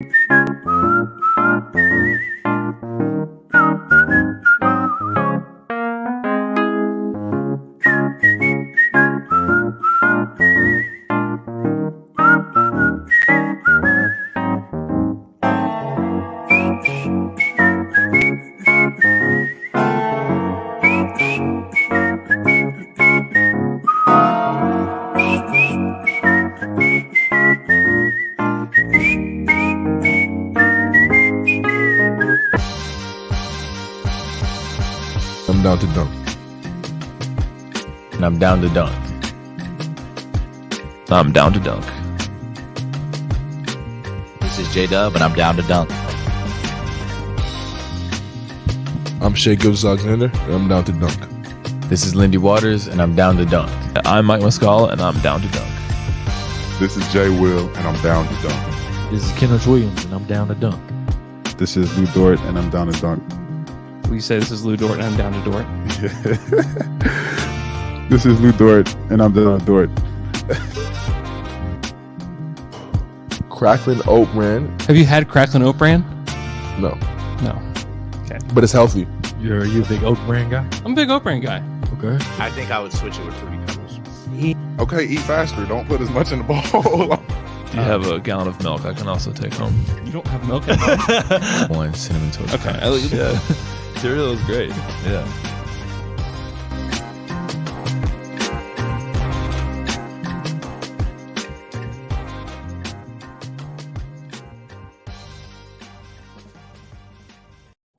I'm down to dunk. And I'm down to dunk. I'm down to dunk. This is J-Dub, and I'm down to dunk. I'm Shea Gilgeous-Alexander, and I'm down to dunk. This is Lindy Waters, and I'm down to dunk. I'm Mike Muscala, and I'm down to dunk. This is Jay Will, and I'm down to dunk. This is Kenneth Williams, and I'm down to dunk. This is Lu Dort, and I'm down to dunk. We say this is Lu Dort, and I'm down to Dort. This is Lu Dort, and I'm down to Dort. Cracklin Oat Bran? Have you had Cracklin Oat Bran? No, No. Okay. but it's healthy. You a big oat brand guy? I'm a big Oat Bran guy. Okay. I think I would switch it with Fruity Pebbles. Okay, eat faster. Don't put as much in the bowl. You have a gallon of milk I can also take home. You don't have milk at home? One cinnamon toast. Okay. Crunch. Yeah. Cereal is great. Yeah.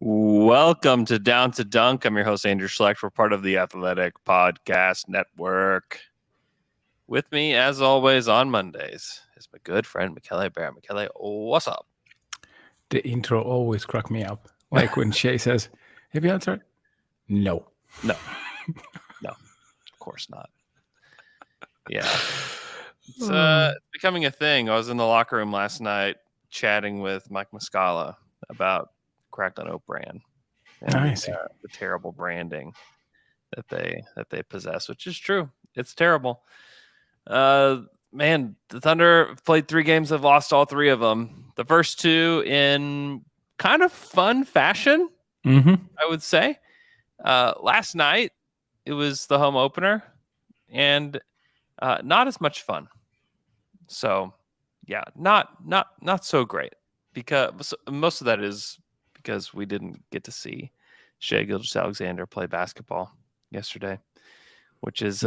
Welcome to Down to Dunk. I'm your host, Andrew Schlecht. We're part of the Athletic Podcast Network. With me, as always, on Mondays is my good friend, Michele Berra. Michele, what's up? The intro always cracked me up. Like when Shay says, have you answered? No. No, of course not. Yeah. It's becoming a thing. I was in the locker room last night chatting with Mike Muscala about Cracklin Oat Bran and the terrible branding that they possess, which is true. It's terrible. Man, the Thunder played 3 games. They've lost all 3 of them. The first 2 in kind of fun fashion, I would say. Last night, it was the home opener, and not as much fun. So, yeah, not so great, because most of that is because we didn't get to see Shea Gilgeous-Alexander play basketball yesterday, which is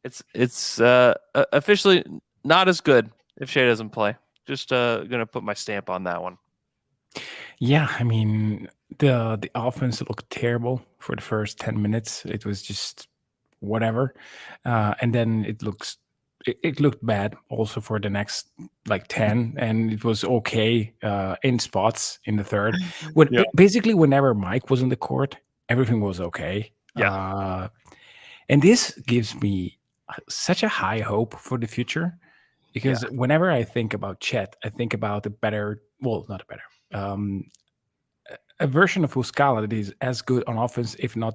it's officially not as good if Shea doesn't play. Just gonna put my stamp on that one. Yeah, I mean, the offense looked terrible for the first 10 minutes. It was just whatever. And then it looked bad also for the next like 10, and it was okay in spots in the third. Basically, whenever Mike was in the court, everything was okay. Yeah. And this gives me such a high hope for the future, because whenever I think about Chet, I think about a version of Muscala that is as good on offense, if not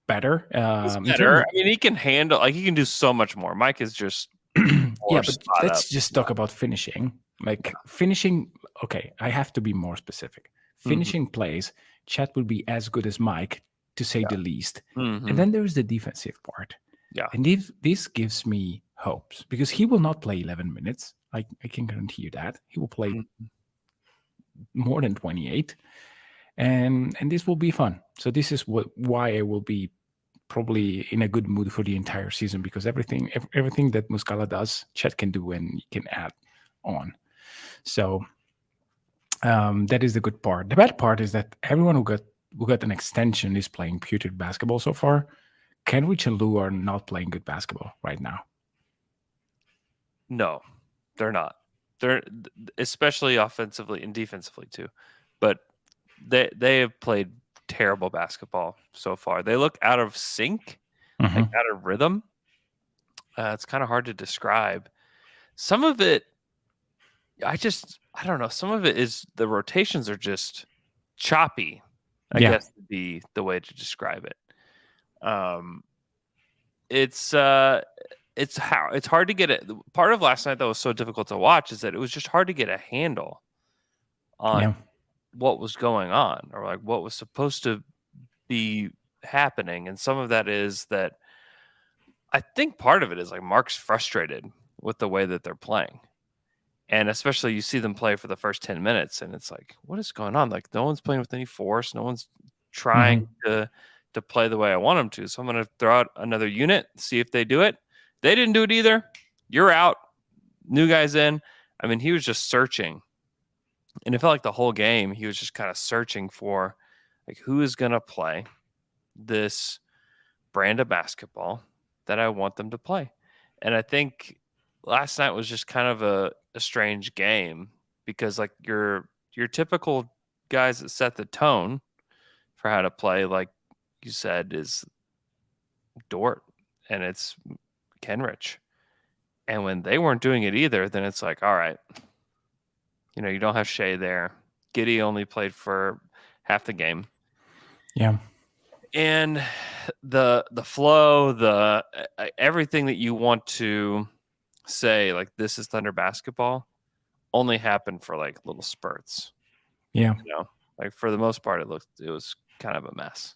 better. He's better. I mean, he can handle, like, he can do so much more. Mike is just but let's just talk about finishing. Like finishing, okay, I have to be more specific. Finishing plays, Chet would be as good as Mike, to say the least. And then there's the defensive part. Yeah. And this gives me hopes, because he will not play 11 minutes. I can guarantee you that. He will play more than 28. And this will be fun. So this is why I will be probably in a good mood for the entire season, because everything that Muscala does, Chet can do and can add on. So that is the good part. The bad part is that everyone who got an extension is playing putrid basketball so far. Kenrich and Lu are not playing good basketball right now. No, they're not. They're especially offensively and defensively too, but they have played terrible basketball so far. They look out of sync, like out of rhythm. It's kind of hard to describe. Some of it, I don't know. Some of it is the rotations are just choppy, I guess would be the way to describe it. It's it's hard to get it. Part of last night that was so difficult to watch is that it was just hard to get a handle on what was going on, or like what was supposed to be happening. And some of that is that I think part of it is like Mark's frustrated with the way that they're playing. And especially you see them play for the first 10 minutes and it's like, what is going on? Like no one's playing with any force. No one's trying to play the way I want them to. So I'm going to throw out another unit, see if they do it. They didn't do it either. You're out. New guys in. I mean, he was just searching. And it felt like the whole game, he was just kind of searching for like, who is going to play this brand of basketball that I want them to play. And I think last night was just kind of a strange game because like your typical guys that set the tone for how to play, like you said, is Dort and it's Kenrich. And when they weren't doing it either, then it's like, all right, you don't have Shea there. Giddey only played for half the game. Yeah. And the flow, the everything that you want to say, like this is Thunder basketball, only happened for like little spurts. Yeah. Like for the most part, it was kind of a mess.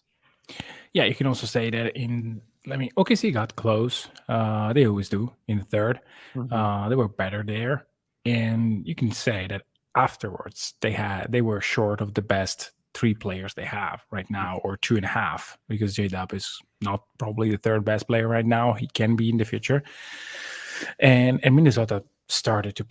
Yeah, you can also say that OKC got close. They always do in the third. They were better there. And you can say that afterwards they were short of the best 3 players they have right now, or 2.5, because J-Dub is not probably the third best player right now. He can be in the future. And Minnesota started to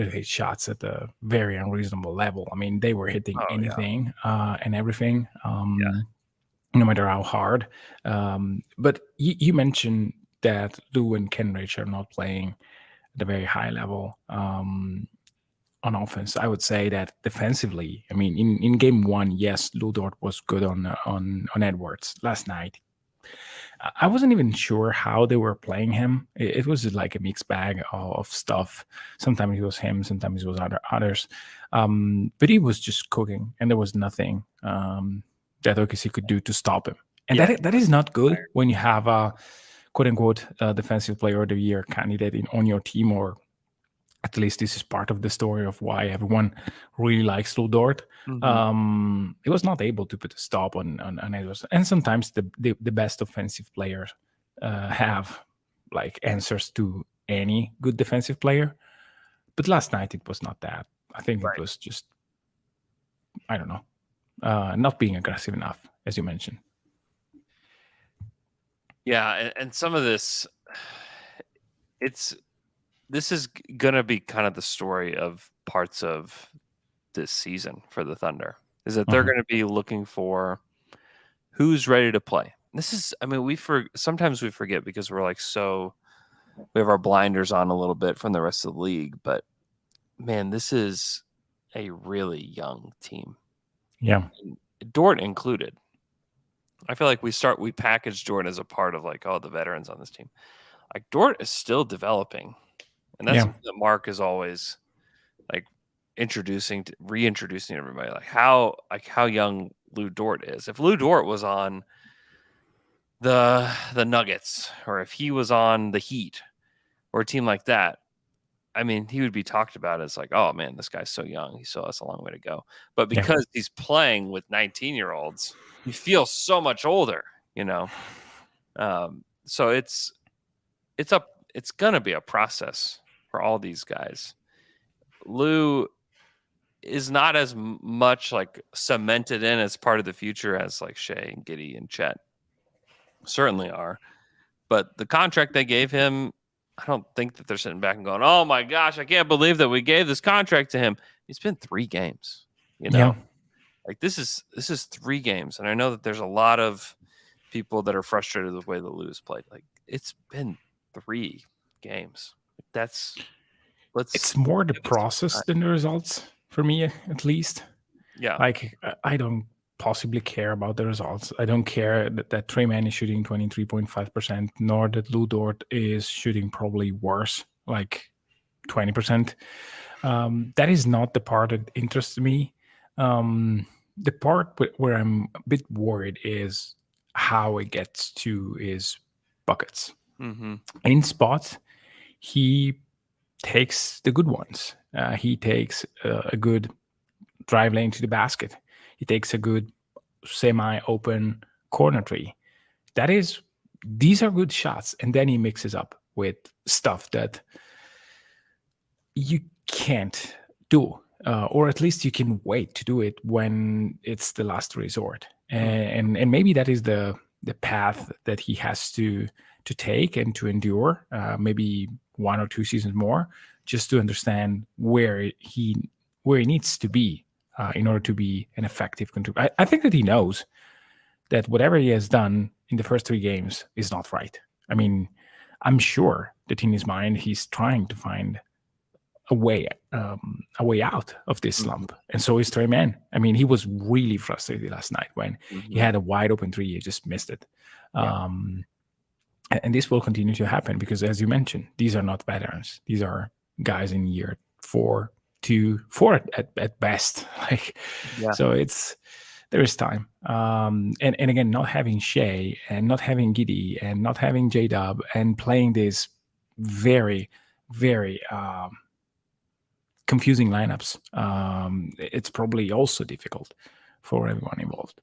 hit shots at a very unreasonable level. I mean, they were hitting anything and everything, no matter how hard. But you mentioned that Lu and Kenrich are not playing at a very high level on offense. I would say that defensively, I mean, in game 1, yes, Lu Dort was good on Edwards last night. I wasn't even sure how they were playing him. It was like a mixed bag of stuff. Sometimes it was him, sometimes it was others. But he was just cooking, and there was nothing that OKC could do to stop him. And that is not good when you have a quote-unquote defensive player of the year candidate on your team, or at least this is part of the story of why everyone really likes Lu Dort. He was not able to put a stop on Edwards. And sometimes the best offensive players have like answers to any good defensive player. But last night it was not that. I think it was just, I don't know, not being aggressive enough, as you mentioned. Yeah, and some of this, this is going to be kind of the story of parts of this season for the Thunder, is that they're going to be looking for who's ready to play. This is, I mean, sometimes we forget because we're like, we have our blinders on a little bit from the rest of the league, but man, this is a really young team. Yeah. Dort included. I feel like we package Dort as a part of like, the veterans on this team. Like Dort is still developing. And that's something that Mark is always like reintroducing everybody, like how young Lu Dort is. If Lu Dort was on the Nuggets, or if he was on the Heat or a team like that, I mean, he would be talked about as like, oh man, this guy's so young. He still has a long way to go. But because he's playing with 19-year-olds, he feels so much older, So it's going to be a process for all these guys. Lu is not as much like cemented in as part of the future as like Shea and Giddey and Chet certainly are. But the contract they gave him, I don't think that they're sitting back and going, oh my gosh, I can't believe that we gave this contract to him. It's been 3 games, Like this is 3 games. And I know that there's a lot of people that are frustrated with the way the Lu has played. Like it's been 3 games. It's more the process than the results for me, at least. Yeah. Like I don't possibly care about the results. I don't care that Trey Mann is shooting 23.5%, nor that Lu Dort is shooting probably worse, like 20%. That is not the part that interests me. The part where I'm a bit worried is how it gets to his buckets. In spots, he takes the good ones. He takes a good drive lane to the basket. He takes a good semi-open corner three. These are good shots, and then he mixes up with stuff that you can't do, or at least you can wait to do it when it's the last resort. And maybe that is the path that he has to take and to endure, maybe 1 or 2 seasons more, just to understand where he needs to be in order to be an effective contributor. I think that he knows that whatever he has done in the first 3 games is not right. I mean, I'm sure that in his mind he's trying to find a way out of this slump, and so is Trey Mann. I mean, he was really frustrated last night when he had a wide open 3, he just missed it. And this will continue to happen because, as you mentioned, these are not veterans. These are guys in year 4 at best. So there is time. And again, not having Shea and not having Giddey and not having J-Dub and playing this very, very confusing lineups, it's probably also difficult for everyone involved.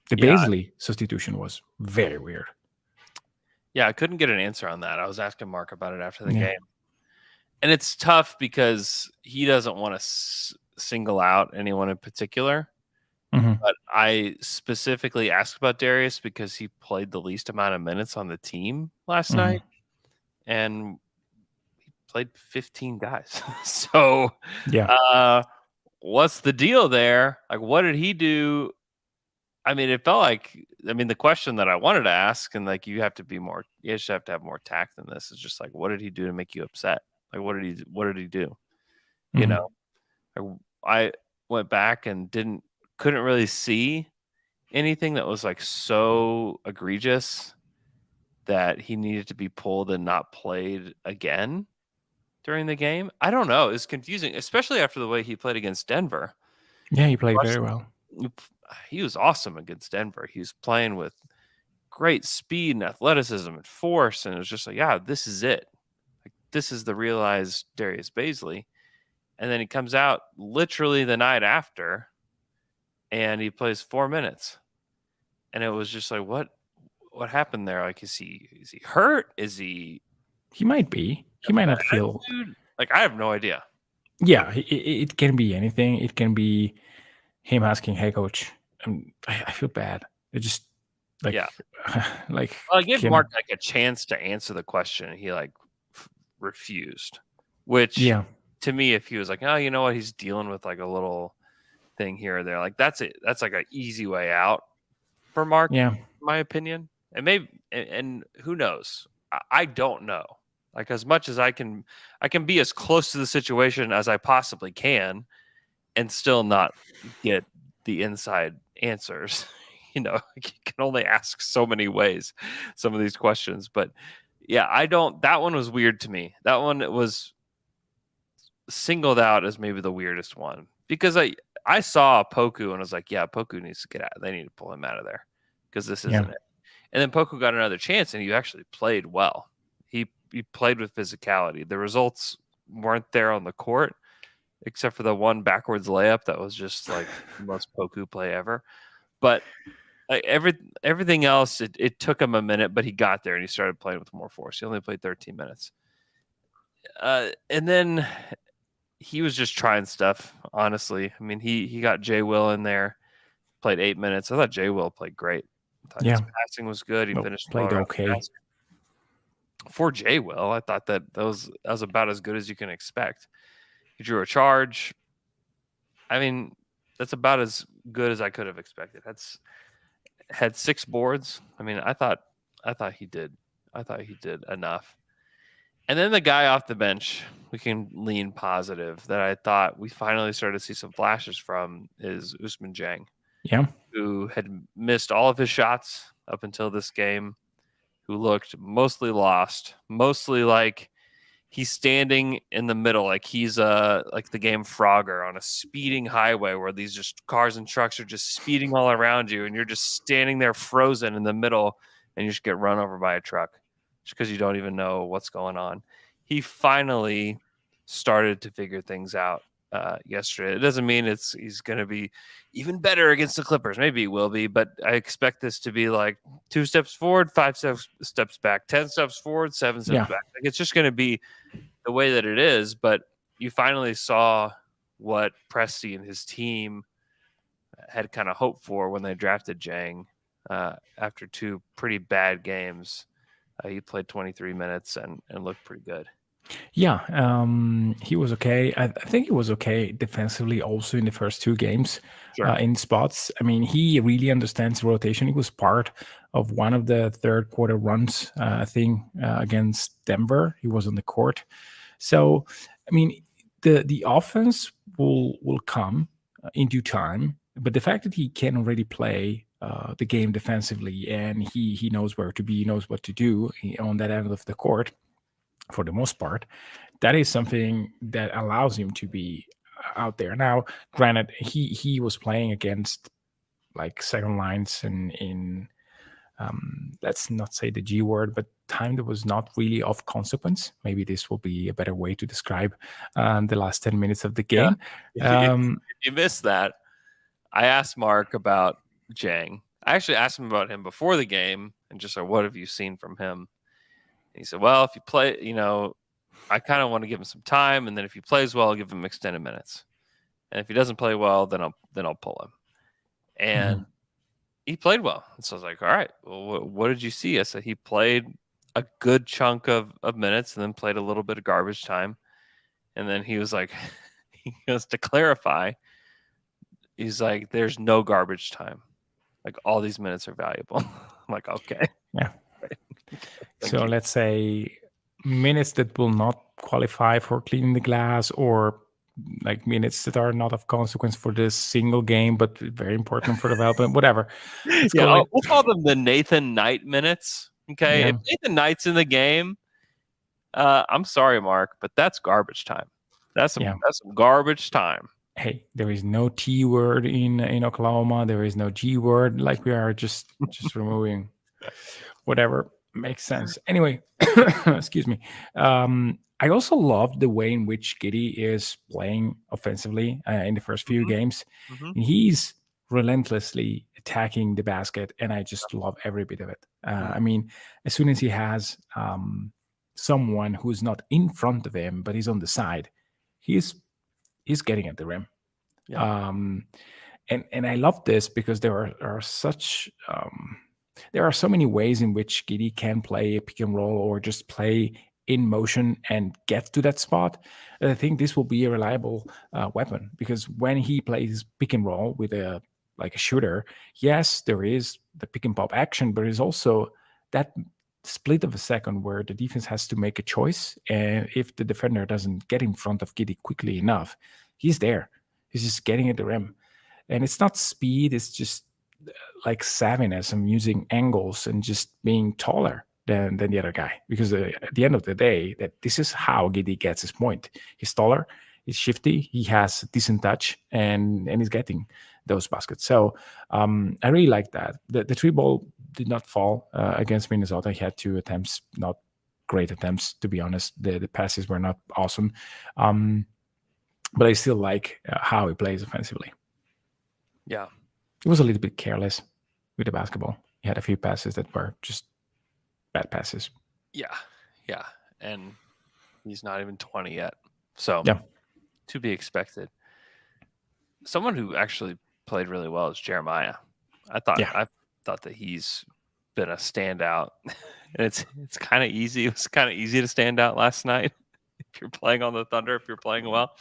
The Baisley substitution was very weird. Yeah, I couldn't get an answer on that. I was asking Mark about it after the game. And it's tough because he doesn't want to single out anyone in particular. But I specifically asked about Darius because he played the least amount of minutes on the team last night. And he played 15 guys. So what's the deal there? Like, what did he do? I mean, it felt like, the question that I wanted to ask, and like, you have to have more tact than this, is just like, what did he do to make you upset? Like, what did he do? You know, I went back and couldn't really see anything that was like so egregious that he needed to be pulled and not played again during the game. I don't know. It's confusing, especially after the way he played against Denver. Yeah, he played very well. He was awesome against Denver. He was playing with great speed and athleticism and force, and it was just like, yeah, this is it. Like, this is the realized Darius Baisley. And then he comes out literally the night after, and he plays 4 minutes. And it was just like, what happened there? Like, is he hurt? Is he? He might be. He might not feel. Like, I have no idea. Yeah, it can be anything. It can be him asking, "Hey, coach, I feel bad." It just like, like. Well, I gave Mark like a chance to answer the question, and he like refused. Which, to me, if he was like, "Oh, you know what? He's dealing with like a little thing here or there," like that's it. That's like an easy way out for Mark. Yeah, in my opinion. And maybe, and who knows? I don't know. Like, as much as I can be as close to the situation as I possibly can, and still not get the inside answers. You know, you can only ask so many ways some of these questions. But yeah, that one was weird to me. That one was singled out as maybe the weirdest one, because I saw Poku and was like, yeah, Poku needs to get out. They need to pull him out of there because this isn't it. And then Poku got another chance, and he actually played well. He played with physicality. The results weren't there on the court, except for the one backwards layup that was just like the most Poku play ever. But like, everything else, it took him a minute, but he got there and he started playing with more force. He only played 13 minutes. And then he was just trying stuff, honestly. I mean, he got Jay Will in there, played 8 minutes. I thought Jay Will played great. I thought his passing was good. He played okay. For Jay Will, I thought that was about as good as you can expect. He drew a charge. I mean, that's about as good as I could have expected. Had 6 boards. I mean, I thought he did enough. And then the guy off the bench, we can lean positive, that I thought we finally started to see some flashes from, is Usman Jang. Yeah. Who had missed all of his shots up until this game, who looked mostly lost, mostly like he's standing in the middle, like he's like the game Frogger on a speeding highway where these just cars and trucks are just speeding all around you, and you're just standing there frozen in the middle, and you just get run over by a truck. just because you don't even know what's going on. He finally started to figure things out yesterday. It doesn't mean he's going to be even better against the Clippers. Maybe he will be, but I expect this to be like 2 steps forward, 5 steps back, 10 steps forward, 7 steps back. Like, it's just going to be the way that it is. But you finally saw what Presti and his team had kind of hoped for when they drafted Jang after 2 pretty bad games. He played 23 minutes and looked pretty good. Yeah, he was okay. I think he was okay defensively also in the first 2 games in spots. I mean, he really understands rotation. He was part of one of the third quarter runs, I think, against Denver. He was on the court. So, I mean, the offense will come in due time. But the fact that he can already play the game defensively and he knows where to be, he knows what to do on that end of the court, for the most part, that is something that allows him to be out there. Now, granted, he was playing against like second lines and in let's not say the G word, but time that was not really of consequence. Maybe this will be a better way to describe the last 10 minutes of the game. Yeah. If you missed that, I asked Mark about Jang. I actually asked him about him before the game and just like, what have you seen from him? He said, well, if you play, I kind of want to give him some time. And then if he plays well, I'll give him extended minutes. And if he doesn't play well, then I'll pull him. And he played well. And so I was like, all right, well, what did you see? I said, he played a good chunk of minutes and then played a little bit of garbage time. And then he was like, he goes to clarify. He's like, there's no garbage time. Like, all these minutes are valuable. I'm like, okay. Yeah. So let's say minutes that will not qualify for cleaning the glass, or like minutes that are not of consequence for this single game, but very important for development, whatever. We'll call them the Nathan Knight minutes. Okay. Yeah. If Nathan Knight's in the game, I'm sorry, Mark, but that's garbage time. That's some garbage time. Hey, there is no T word in Oklahoma. There is no G word. Like, we are just removing whatever makes sense. Anyway, excuse me. I also love the way in which Giddey is playing offensively in the first few games. And he's relentlessly attacking the basket, and I just love every bit of it. I mean, as soon as he has someone who's not in front of him, but he's on the side, he's getting at the rim. Yeah. And I love this because there are so many ways in which Giddey can play a pick and roll or just play in motion and get to that spot. And I think this will be a reliable weapon, because when he plays pick and roll with a shooter, yes, there is the pick and pop action, but there's also that split of a second where the defense has to make a choice. And if the defender doesn't get in front of Giddey quickly enough, he's there. He's just getting at the rim. And it's not speed, it's just like savviness and using angles and just being taller than the other guy. Because at the end of the day, that this is how Giddey gets his point. He's taller, he's shifty, he has decent touch, and he's getting those baskets. So I really like that. The 3-ball did not fall against Minnesota. He had 2 attempts, not great attempts, to be honest. The passes were not awesome. But I still like how he plays offensively. Yeah. He was a little bit careless with the basketball. He had a few passes that were just bad passes. Yeah. Yeah. And he's not even 20 yet. So to be expected. Someone who actually played really well is Jeremiah. I thought that he's been a standout. And it's kind of easy. It was kind of easy to stand out last night if you're playing on the Thunder, if you're playing well.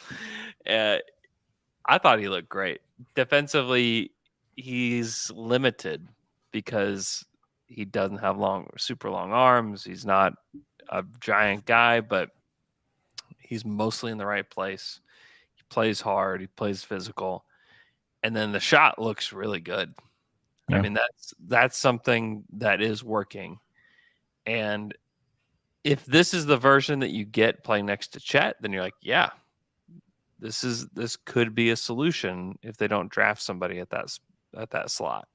I thought he looked great. Defensively, he's limited because he doesn't have super long arms. He's not a giant guy, but he's mostly in the right place. He plays hard. He plays physical. And then the shot looks really good. Yeah. I mean, that's something that is working. And if this is the version that you get playing next to Chet, then you're like, yeah, this could be a solution if they don't draft somebody at that slot.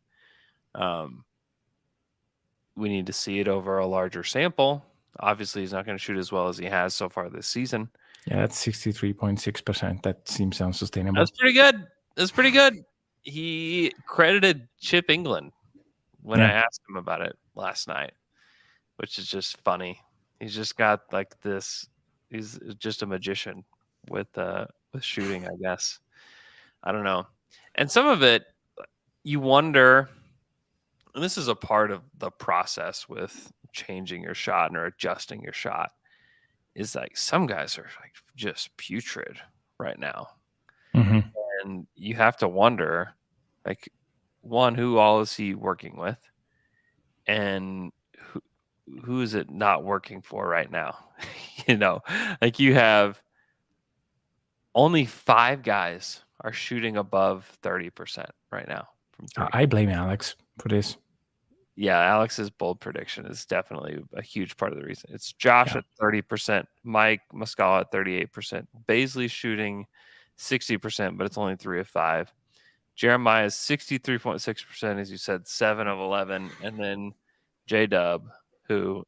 We need to see it over a larger sample, Obviously, he's not going to shoot as well as he has so far this season. Yeah, that's 63.6%. That seems unsustainable. That's pretty good. That's pretty good. He credited Chip England when I asked him about it last night, which is just funny. He's just got like this. He's just a magician with shooting, I guess. I don't know. And some of it, you wonder, and this is a part of the process with changing your shot or adjusting your shot, is like some guys are like just putrid right now. Mm-hmm. And you have to wonder, like, one, who all is he working with? And who is it not working for right now? Like you have only 5 guys are shooting above 30% right now from 3. I blame Alex for this. Yeah, Alex's bold prediction is definitely a huge part of the reason. It's Josh at 30%, Mike Muscala at 38%, Baisley shooting 60%, but it's only 3 of 5. Jeremiah is 63.6%, as you said, 7 of 11, and then J-Dub, who,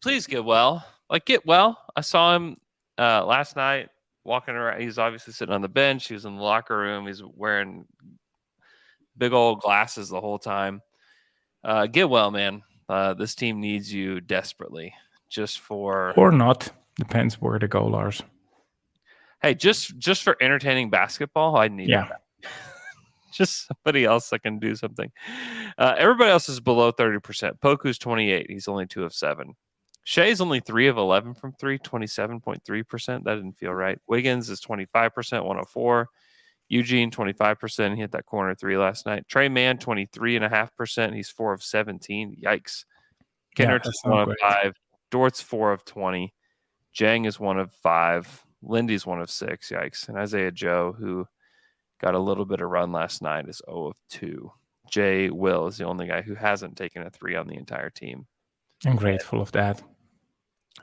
please get well. Like, get well. I saw him last night walking around. He's obviously sitting on the bench. He was in the locker room. He's wearing big old glasses the whole time. Get well, man. This team needs you desperately. Just for or not, depends where the goal are. Hey, just for entertaining basketball, I need that. Just somebody else that can do something. Everybody else is below 30%. Poku's 28. He's only 2 of 7. Shea's only 3 of 11 from 3, 27.3%. That didn't feel right. Wiggins is 25%, 104. Eugene, 25%. He hit that corner 3 last night. Trey Mann, 23.5%. He's 4 of 17. Yikes. Kenrich is 1 of 5. Dort's 4 of 20. Jang is 1 of 5. Lindy's 1 of 6. Yikes. And Isaiah Joe, who got a little bit of run last night, is 0 of 2. Jay Will is the only guy who hasn't taken a 3 on the entire team. I'm grateful of that.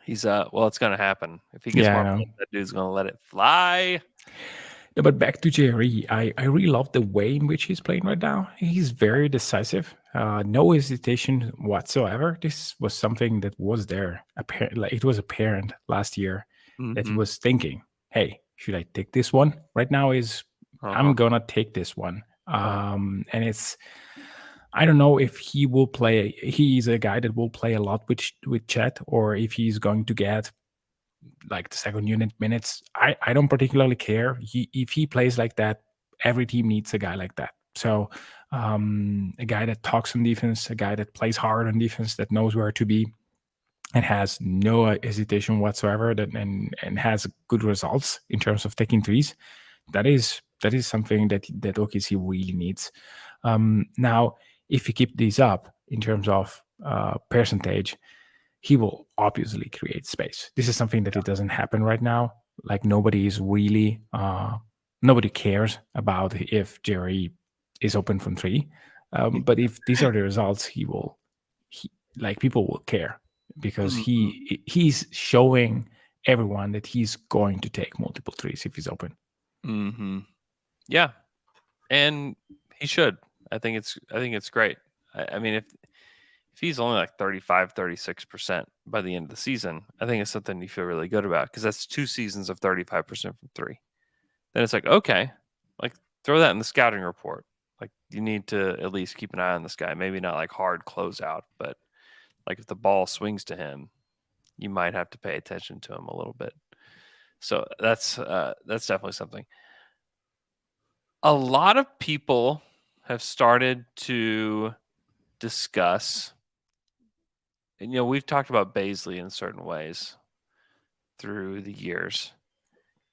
He's well, it's gonna happen. If he gets more points, that dude's gonna let it fly. No, but back to Jerry, I really love the way in which he's playing right now. He's very decisive, no hesitation whatsoever. This was something that was there. Like it was apparent last year that he was thinking, "Hey, should I take this one?" Right now I'm gonna take this one, and it's. I don't know if he will play. He's a guy that will play a lot with Chet, or if he's going to get like the second unit minutes. I don't particularly care. If he plays like that, every team needs a guy like that. So a guy that talks on defense, a guy that plays hard on defense, that knows where to be, and has no hesitation whatsoever, and has good results in terms of taking threes. That is something that OKC really needs. Now, if you keep these up in terms of percentage, he will obviously create space. This is something that it doesn't happen right now. Like nobody cares about if Jerry is open from 3. But if these are the results, people will care because he's showing everyone that he's going to take multiple 3s if he's open. Mm-hmm. Yeah, and he should. I think it's great. I mean, if he's only like 35, 36% by the end of the season, I think it's something you feel really good about because that's 2 seasons of 35% from 3. Then it's like, okay, like throw that in the scouting report. Like you need to at least keep an eye on this guy. Maybe not like hard closeout, but like if the ball swings to him, you might have to pay attention to him a little bit. So that's definitely something. A lot of people have started to discuss, and we've talked about Baisley in certain ways through the years,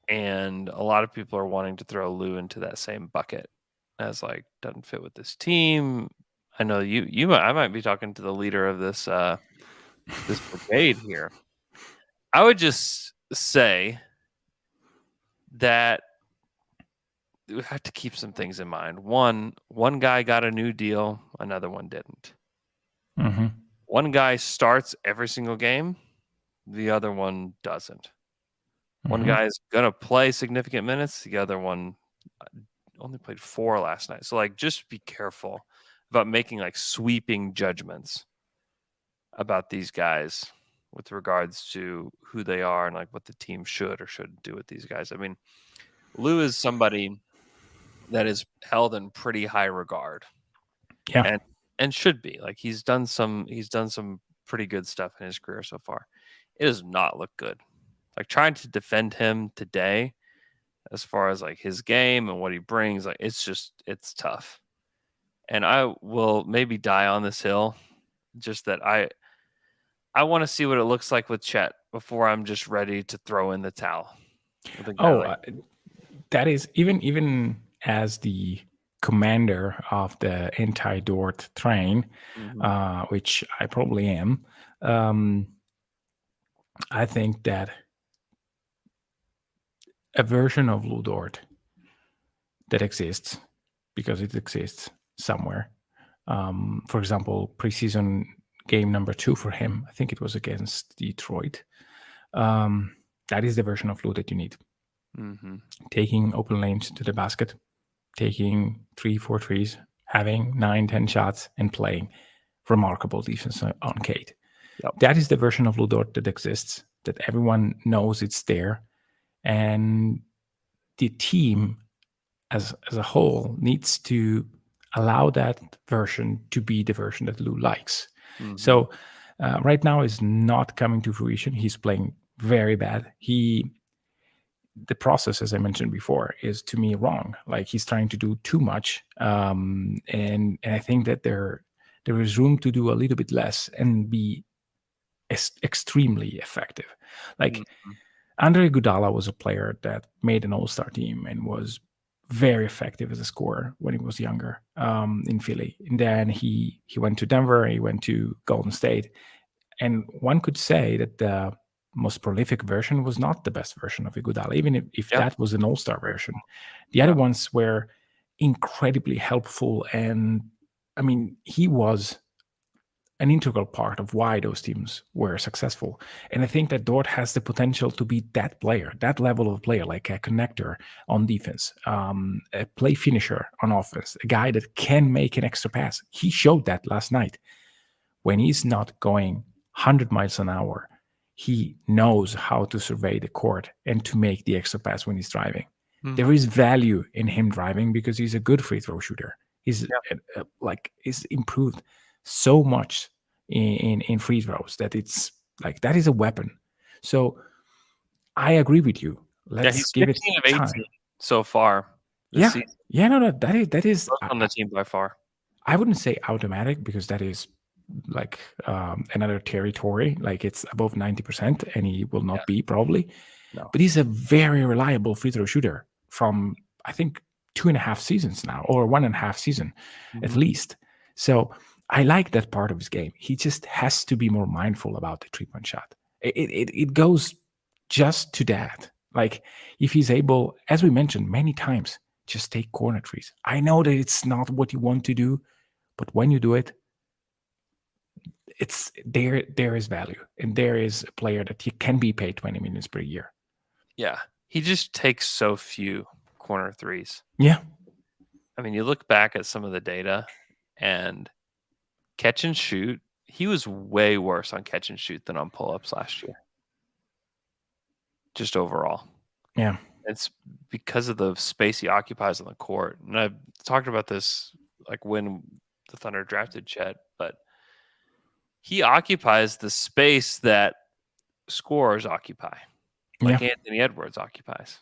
and a lot of people are wanting to throw Lu into that same bucket as like doesn't fit with this team. I know I might be talking to the leader of this this brigade here. I would just say that we have to keep some things in mind. One guy got a new deal, another one didn't. Mm-hmm. One guy starts every single game, the other one doesn't. One guy is going to play significant minutes, the other one only played 4 last night. So like just be careful about making like sweeping judgments about these guys with regards to who they are and like what the team should or shouldn't do with these guys. I mean, Lu is somebody that is held in pretty high regard. Yeah. And should be. Like he's done some pretty good stuff in his career so far. It does not look good. Like trying to defend him today as far as like his game and what he brings, like it's tough. And I will maybe die on this hill, just that I want to see what it looks like with Chet before I'm just ready to throw in the towel. That is even as the commander of the anti-Dort train, which I probably am. I think that a version of Lu Dort that exists, because it exists somewhere. For example, preseason game number 2 for him, I think it was against Detroit. That is the version of Lu that you need. Taking open lanes to the basket, taking 3-4 threes, having 9-10 shots, and playing remarkable defense on Kate. Yep. That is the version of Lu Dort that exists, that everyone knows it's there. And the team as a whole needs to allow that version to be the version that Lu likes. So right now is not coming to fruition. He's playing very bad. The process, as I mentioned before, is to me wrong. Like he's trying to do too much. And I think that there is room to do a little bit less and be extremely effective. Like Andre Iguodala was a player that made an all-star team and was very effective as a scorer when he was younger in Philly. And then he went to Denver, he went to Golden State. And one could say that the most prolific version was not the best version of Iguodala, even if that was an all-star version. The other ones were incredibly helpful. And I mean, he was an integral part of why those teams were successful. And I think that Dort has the potential to be that player, that level of player, like a connector on defense, a play finisher on offense, a guy that can make an extra pass. He showed that last night. When he's not going 100 miles an hour, he knows how to survey the court and to make the extra pass when he's driving. There is value in him driving because he's a good free throw shooter. He's improved so much in free throws that it's like that is a weapon. So I agree with you. Let's give it 15 of 18 time. so far. That is on the team by far. I wouldn't say automatic because that is like another territory. Like it's above 90%, and he will not be probably. No. But he's a very reliable free throw shooter from I think 2.5 seasons now, or 1.5 season at least. So I like that part of his game. He just has to be more mindful about the 3-point shot. It goes just to that. Like if he's able, as we mentioned many times, just take corner threes. I know that it's not what you want to do, but when you do it, it's there is value, and there is a player that he can be paid $20 million per year. Yeah, he just takes so few corner threes. Yeah, I mean, you look back at some of the data and catch and shoot. He was way worse on catch and shoot than on pull-ups last year. Just overall. Yeah. It's because of the space he occupies on the court. And I've talked about this like when the Thunder drafted Chet, but he occupies the space that scorers occupy, like Anthony Edwards occupies.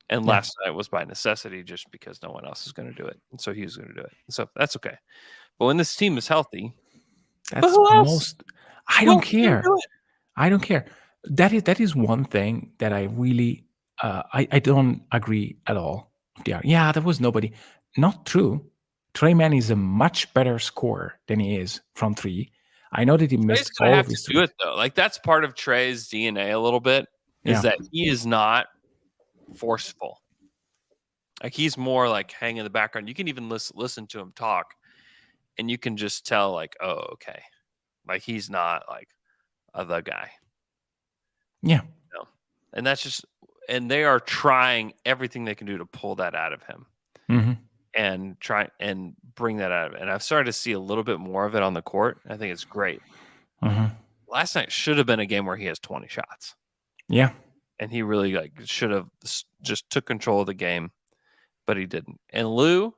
And last night was by necessity just because no one else is going to do it. And so he was going to do it. So that's okay. But when this team is healthy, that's most. I don't care. I don't care. That is one thing that I really I don't agree at all. Yeah, there was nobody. Not true. Trey Mann is a much better scorer than he is from 3. I know that he missed all of his do it though. Like that's part of Trey's DNA a little bit is that he is not forceful. Like he's more like hang in the background. You can even listen to him talk, and you can just tell like, oh, okay, like he's not like the guy. Yeah. No. And that's just, and they are trying everything they can do to pull that out of him and try and bring that out of him. And I've started to see a little bit more of it on the court. I think it's great. last night should have been a game where he has 20 shots. Yeah. And he really should have just took control of the game, but he didn't. And Lu,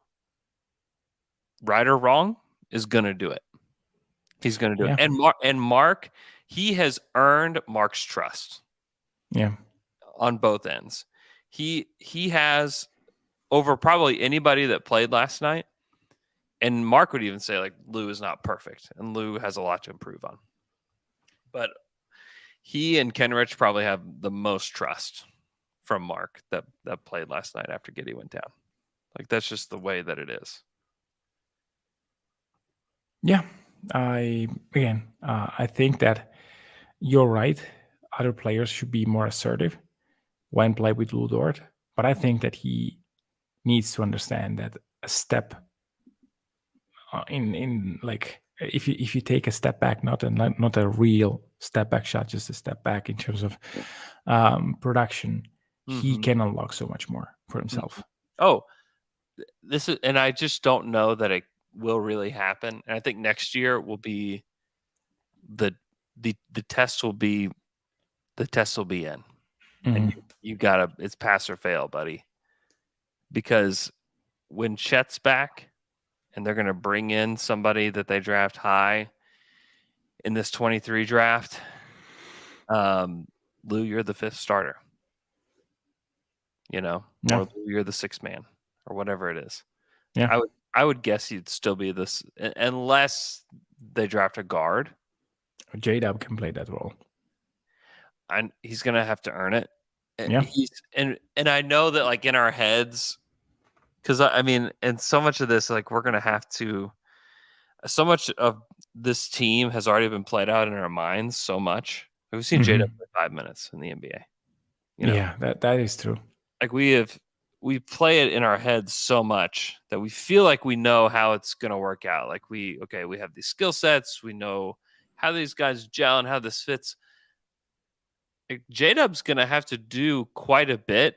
right or wrong, is going to do it. He's going to do it. And Mark, he has earned Mark's trust. Yeah. On both ends. He has over probably anybody that played last night. And Mark would even say, like, Lu is not perfect. And Lu has a lot to improve on. But he and Kenrich probably have the most trust from Mark that played last night after Giddey went down. Like, that's just the way that it is. Yeah. I think that you're right. Other players should be more assertive when play with Lu Dort. But I think that he needs to understand that a step in like if you take a step back, not a real step back shot, just a step back in terms of production, he can unlock so much more for himself. Oh, this is, and I just don't know that it will really happen. And I think next year will be the test will be in, and you gotta, it's pass or fail, buddy, because when Chet's back and they're going to bring in somebody that they draft high in this 23 draft, Lu, you're the fifth starter, or Lu, you're the sixth man or whatever it is. Yeah. I would guess you'd still be this unless they draft a guard. J-Dub can play that role. And he's going to have to earn it. And yeah. And I know that, like, in our heads, because I mean, and so much of this, like, we're going to have to, so much of this team has already been played out in our minds so much. We've seen J-Dub play 5 minutes in the NBA. Yeah, that is true. Like, we play it in our heads so much that we feel like we know how it's going to work out. Like, we have these skill sets. We know how these guys gel and how this fits. Like, J-Dub's going to have to do quite a bit,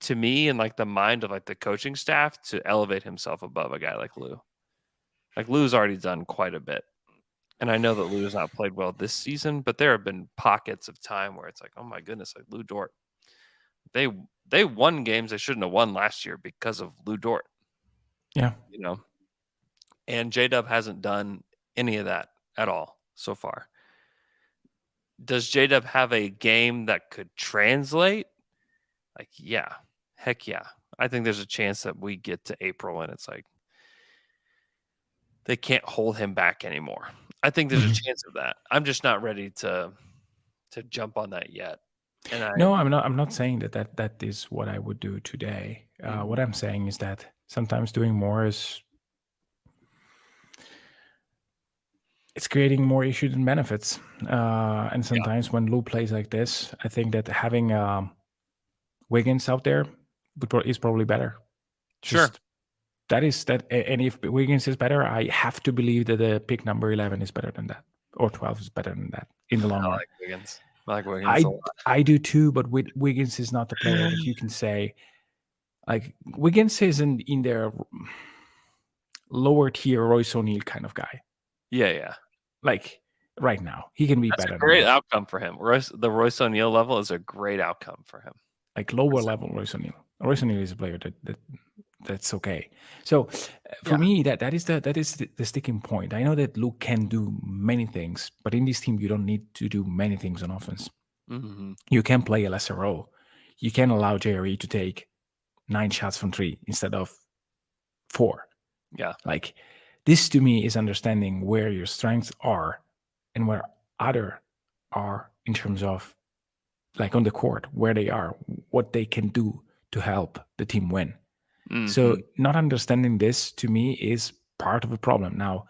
to me, in like the mind of like the coaching staff, to elevate himself above a guy like Lu. Like, Lu's already done quite a bit. And I know that Lu has not played well this season, but there have been pockets of time where it's like, oh my goodness, like Lu Dort. They won games they shouldn't have won last year because of Lu Dort. Yeah. And J-Dub hasn't done any of that at all so far. Does J-Dub have a game that could translate? Like, yeah. Heck yeah. I think there's a chance that we get to April and it's like they can't hold him back anymore. I think there's a chance of that. I'm just not ready to jump on that yet. No, I'm not saying that is what I would do today. What I'm saying is that sometimes doing more is it's creating more issues than benefits. And sometimes when Lu plays like this, I think that having Wiggins out there is probably better. Sure. That is that. And if Wiggins is better, I have to believe that the pick number 11 is better than that, or 12 is better than that in the long run. I like Wiggins. I do too, but Wiggins is not the player that you can say, like, Wiggins isn't in their lower tier Royce O'Neal kind of guy. Yeah. Like, right now, he can be better. That's a great outcome for him. The Royce O'Neal level is a great outcome for him. Like, lower level Royce O'Neal. Royce O'Neal is a player that's okay. So for me, that is the sticking point. I know that Luke can do many things, but in this team, you don't need to do many things on offense. Mm-hmm. You can play a lesser role. You can allow JRE to take 9 shots from 3 instead of 4. Yeah. Like, this to me is understanding where your strengths are and where other are in terms of, like, on the court, where they are, what they can do to help the team win. Mm-hmm. So not understanding this, to me, is part of the problem. Now,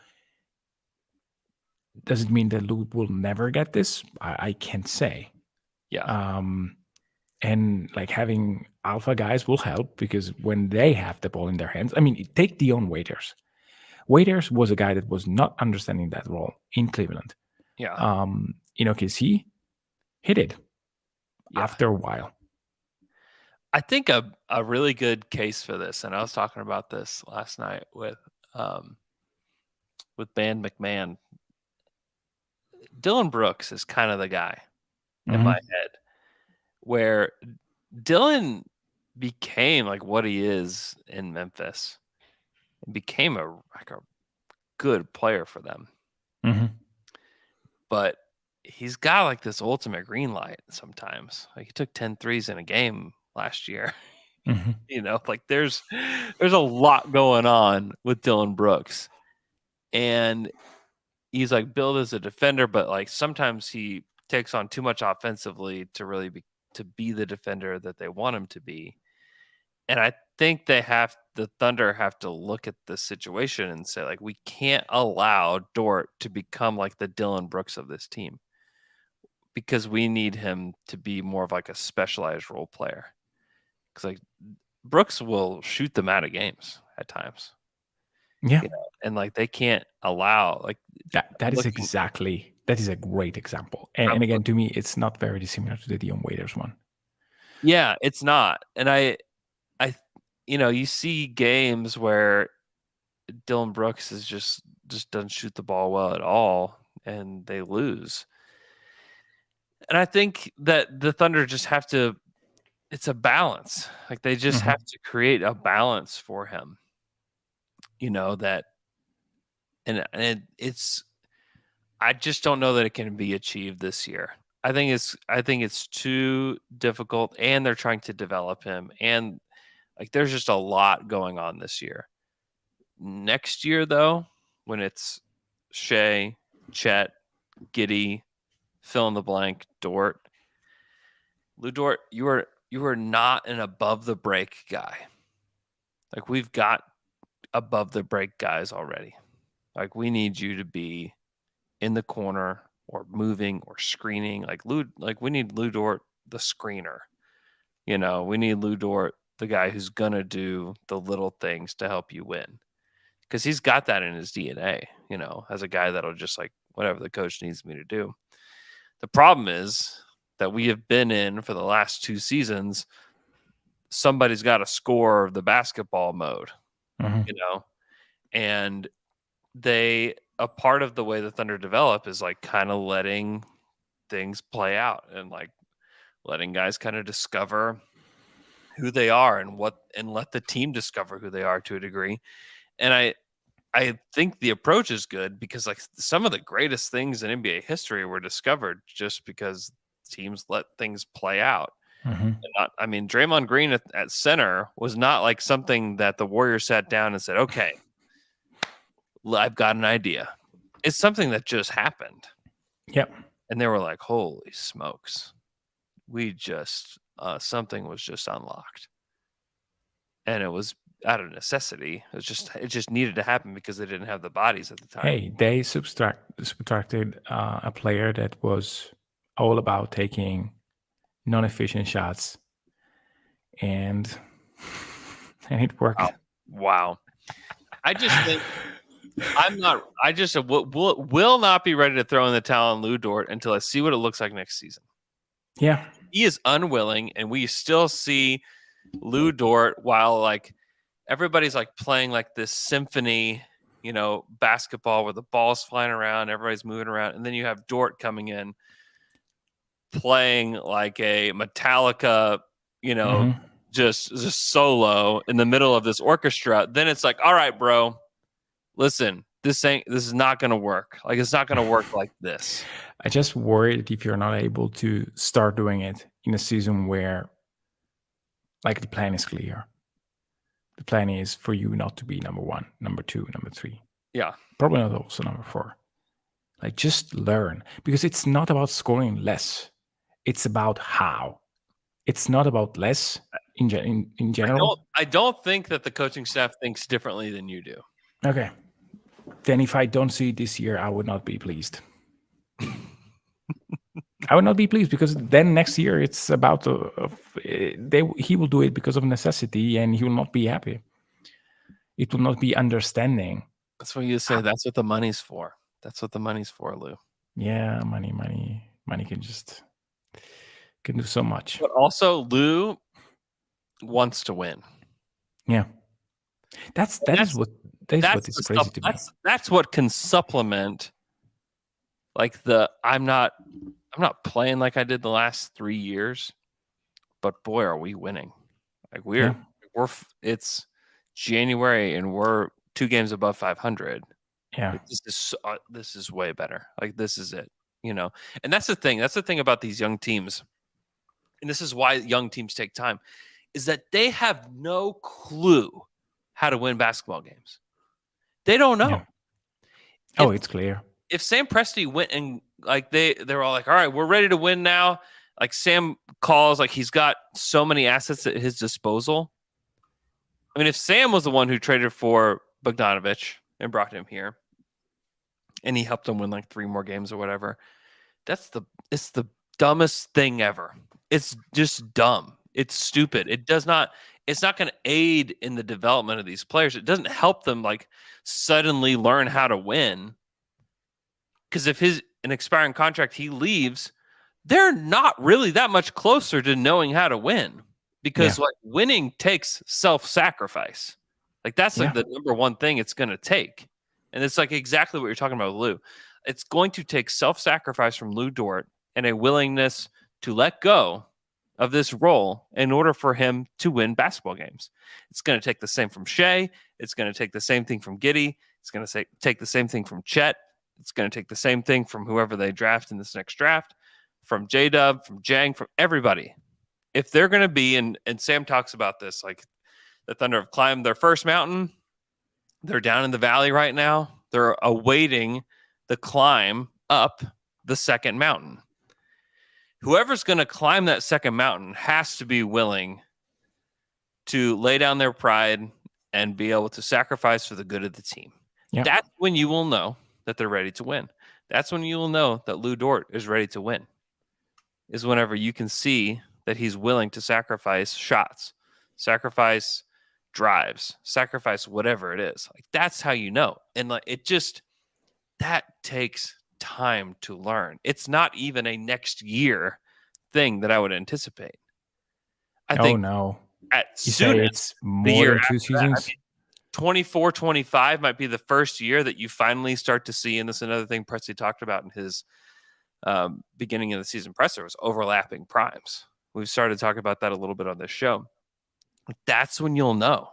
does it mean that Lu will never get this? I can't say. Yeah. And like having alpha guys will help, because when they have the ball in their hands, I mean, take Dion Waiters. Waiters was a guy that was not understanding that role in Cleveland. Yeah. In OKC, he did after a while. I think a really good case for this, and I was talking about this last night with Ban McMahon. Dylan Brooks is kind of the guy in my head where Dylan became like what he is in Memphis. He became a good player for them. But he's got like this ultimate green light sometimes. Like he took 10 threes in a game last year. Like there's a lot going on with Dylan Brooks. And he's like billed as a defender, but like sometimes he takes on too much offensively to really be the defender that they want him to be. And I think the Thunder have to look at the situation and say, like, we can't allow Dort to become like the Dylan Brooks of this team because we need him to be more of like a specialized role player. Because like Brooks will shoot them out of games at times. Yeah. And like they can't allow like that is a great example. And again, to me, it's not very dissimilar to the Dion Waiters one. Yeah, it's not. And I you see games where Dylan Brooks is just doesn't shoot the ball well at all and they lose. And I think that the Thunder just have to, it's a balance. Like they just have to create a balance for him. That and I just don't know that it can be achieved this year. I think it's too difficult and they're trying to develop him and like there's just a lot going on this year. Next year though, when it's Shea, Chet, Giddey, fill in the blank, Dort. Lu Dort, you are not an above the break guy. Like we've got above the break guys already. Like we need you to be in the corner or moving or screening. Like we need Lu Dort the screener. We need Lu Dort the guy who's gonna do the little things to help you win. Because he's got that in his DNA, as a guy that'll just like whatever the coach needs me to do. The problem is that we have been in for the last 2 seasons, somebody's got to score the basketball mode, and a part of the way the Thunder develop is like kind of letting things play out and like letting guys kind of discover who they are and let the team discover who they are to a degree. And I think the approach is good because like some of the greatest things in NBA history were discovered just because teams let things play out. Draymond Green at center was not like something that the Warriors sat down and said, okay, I've got an idea. It's something that just happened. Yep. And they were like, holy smokes. We just, something was just unlocked. And it was out of necessity. It just needed to happen because they didn't have the bodies at the time. Hey, they subtracted a player that was all about taking non-efficient shots, and it worked. Wow. I just think will not be ready to throw in the towel on Lu Dort until I see what it looks like next season. Yeah. He is unwilling, and we still see Lu Dort while like everybody's like playing like this symphony, basketball where the ball's flying around, everybody's moving around, and then you have Dort coming in playing like a Metallica, just solo in the middle of this orchestra. Then it's like, all right, bro, listen, this is not going to work. Like, it's not going to work like this. I just worried if you're not able to start doing it in a season where like the plan is clear. The plan is for you not to be number 1, number 2, number 3. Yeah. Probably not also number 4. Like just learn, because it's not about scoring less. It's about how. It's not about less in general. I don't think that the coaching staff thinks differently than you do. Okay. Then if I don't see it this year, I would not be pleased. I would not be pleased because then next year it's about he will do it because of necessity and he will not be happy. It will not be understanding. That's what you say. That's what the money's for. That's what the money's for, Lou. Yeah, money can do so much. But also, Lou wants to win. Yeah, that's what is crazy to me. That's what can supplement Like I'm not playing like I did the last 3 years, but boy, are we winning. Like it's January and we're 2 games above 500. Yeah. Like, this is way better. Like this is it, And that's the thing. That's the thing about these young teams. And this is why young teams take time, is that they have no clue how to win basketball games. They don't know. Yeah. It's clear. If Sam Presti went and like they're all like, all right, we're ready to win now. Like Sam calls, like he's got so many assets at his disposal. I mean, if Sam was the one who traded for Bogdanovich and brought him here, and he helped them win like 3 more games or whatever, it's the dumbest thing ever. It's just dumb. It's stupid. It's not going to aid in the development of these players. It doesn't help them like suddenly learn how to win. Because if an expiring contract, he leaves, they're not really that much closer to knowing how to win. Because like winning takes self-sacrifice. Like that's like the number one thing it's going to take. And it's like exactly what you're talking about with Lou. It's going to take self-sacrifice from Lu Dort and a willingness to let go of this role in order for him to win basketball games. It's going to take the same from Shea. It's going to take the same thing from Giddey. It's going to take the same thing from Chet. It's going to take the same thing from whoever they draft in this next draft, from J-Dub, from Jang, from everybody. If they're going to be, and Sam talks about this, like the Thunder have climbed their first mountain. They're down in the valley right now. They're awaiting the climb up the second mountain. Whoever's going to climb that second mountain has to be willing to lay down their pride and be able to sacrifice for the good of the team. Yeah. That's when you will know that they're ready to win. That's when you will know that Lu Dort is ready to win, is whenever you can see that he's willing to sacrifice shots, sacrifice drives, sacrifice whatever it is. Like that's how you know. And like that takes time to learn. It's not even a next year thing that I would anticipate. I think no. At it's more than 2 seasons. 24-25 might be the first year that you finally start to see, and this is another thing Presti talked about in his beginning of the season presser, was overlapping primes. We've started talking about that a little bit on this show. That's when you'll know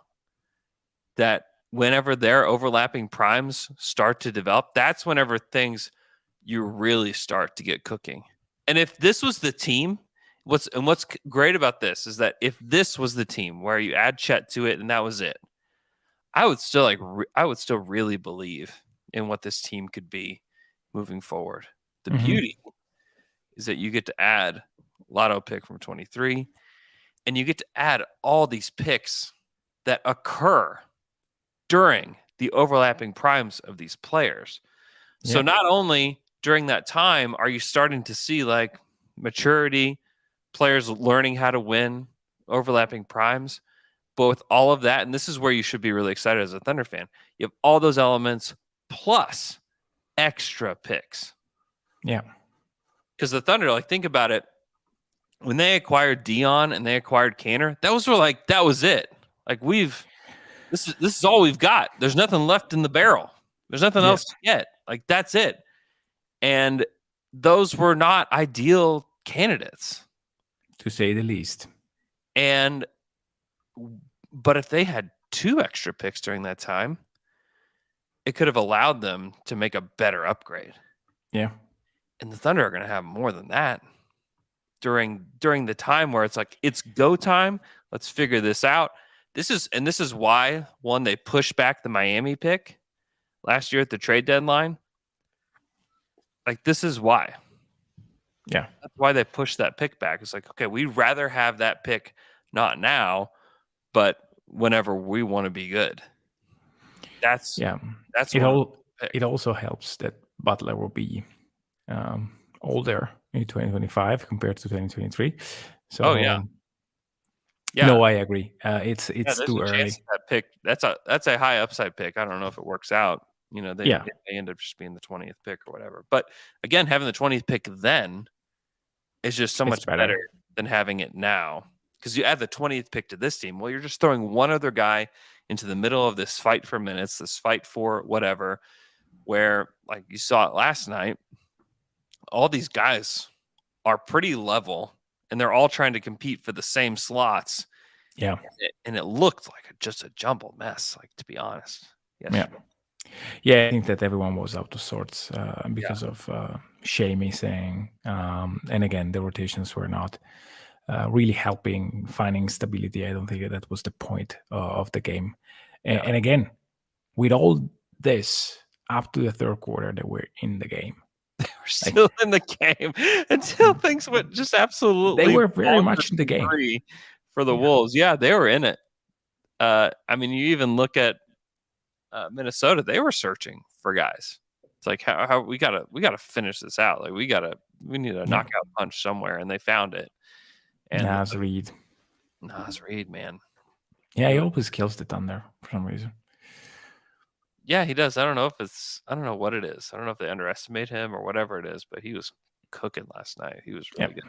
that whenever their overlapping primes start to develop, that's whenever things you really start to get cooking. And if this was the team, what's great about this is that if this was the team where you add Chet to it and that was it, I would still really believe in what this team could be moving forward. The beauty is that you get to add lotto pick from 23, and you get to add all these picks that occur during the overlapping primes of these players. Yeah. So not only during that time are you starting to see like maturity, players learning how to win, overlapping primes, but with all of that, and this is where you should be really excited as a Thunder fan, you have all those elements plus extra picks. Yeah. Because the Thunder, like, think about it. When they acquired Dion and they acquired Canner, that was it. Like this is all we've got. There's nothing left in the barrel. There's nothing else to get. Like that's it. And those were not ideal candidates, to say the least. But if they had 2 extra picks during that time, it could have allowed them to make a better upgrade. Yeah. And the Thunder are going to have more than that during the time where it's like, it's go time. Let's figure this out. This is why, one, they pushed back the Miami pick last year at the trade deadline. Like, this is why. Yeah. That's why they pushed that pick back. It's like, okay, we'd rather have that pick not now, but whenever we want to be good. That's it also helps that Butler will be older in 2025 compared to 2023. So no, I agree. It's too early. That pick, that's a high upside pick. I don't know if it works out. They end up just being the 20th pick or whatever. But again, having the 20th pick then is just so much better than having it now. Because you add the 20th pick to this team, well, you're just throwing one other guy into the middle of this fight for minutes, this fight for whatever, where, like you saw it last night, all these guys are pretty level, and they're all trying to compete for the same slots. Yeah. And it looked like just a jumbled mess, like, to be honest. Yeah, I think that everyone was out of sorts because of Shea missing. And again, the rotations were not really helping finding stability. I don't think that was the point of the game. And again, with all this, up to the third quarter, they were in the game. They were still in the game until things went just absolutely. They were very much in the game for the Wolves. Yeah, they were in it. I mean, you even look at Minnesota; they were searching for guys. It's like how we gotta finish this out. Like we need a knockout punch somewhere, and they found it. And Nas Reed, man. Yeah, he always kills the Thunder for some reason. Yeah, he does. I don't know what it is. I don't know if they underestimate him or whatever it is, but he was cooking last night. He was really good.